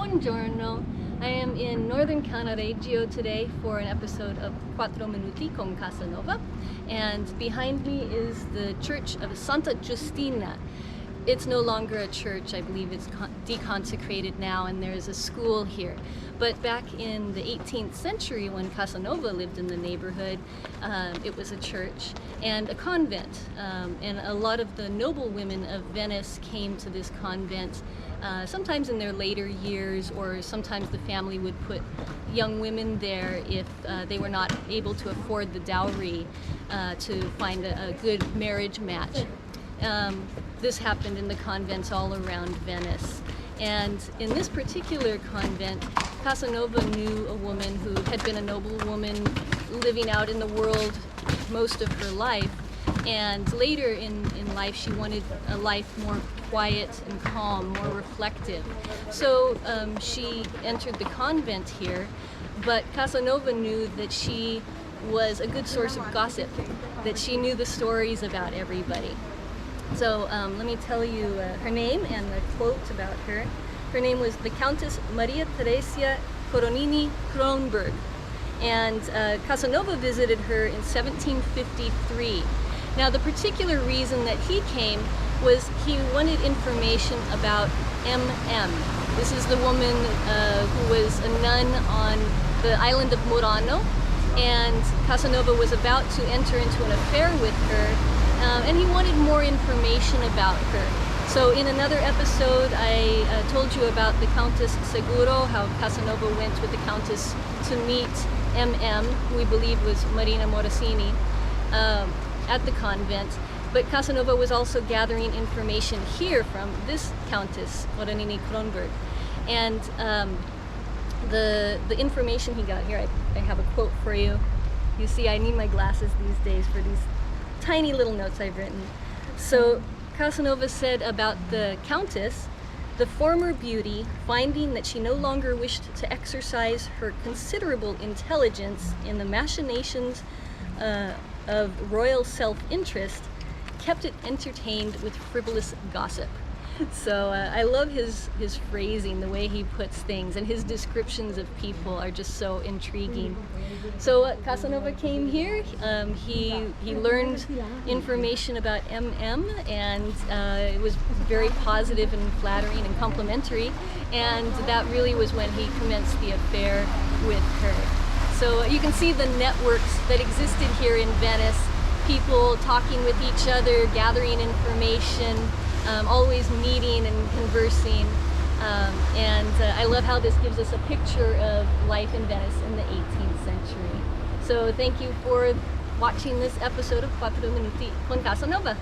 Buongiorno. I am in northern Cannareggio today for an episode of Quattro Minuti con Casanova, and behind me is the church of Santa Giustina. It's no longer a church, I believe it's deconsecrated now, and there's a school here. But back in the 18th century, when Casanova lived in the neighborhood, it was a church and a convent. And a lot of the noblewomen of Venice came to this convent, sometimes in their later years, or sometimes the family would put young women there if they were not able to afford the dowry to find a good marriage match. This happened in the convents all around Venice. And in this particular convent, Casanova knew a woman who had been a noblewoman living out in the world most of her life. And later in life, she wanted a life more quiet and calm, more reflective. So she entered the convent here, but Casanova knew that she was a good source of gossip, that she knew the stories about everybody. So let me tell you her name and the quote about her. Her name was the Countess Maria-Theresia Coronini-Cronberg, and Casanova visited her in 1753. Now, the particular reason that he came was he wanted information about M.M. This is the woman who was a nun on the island of Murano, and Casanova was about to enter into an affair with her, and he wanted more information about her. So in another episode, I told you about the Countess Seguro, how Casanova went with the Countess to meet M.M., who we believe was Marina Morosini, at the convent. But Casanova was also gathering information here from this Countess, Coronini-Cronberg. And the information he got here, I have a quote for you. You see, I need my glasses these days for these tiny little notes I've written. So Casanova said about the Countess, the former beauty, finding that she no longer wished to exercise her considerable intelligence in the machinations of royal self-interest, kept it entertained with frivolous gossip. So I love his phrasing, the way he puts things, and his descriptions of people are just so intriguing. So Casanova came here, he learned information about M.M., and it was very positive and flattering and complimentary, and that really was when he commenced the affair with her. So you can see the networks that existed here in Venice, people talking with each other, gathering information, always meeting and conversing, and I love how this gives us a picture of life in Venice in the 18th century. So thank you for watching this episode of Quattro Minuti con Casanova.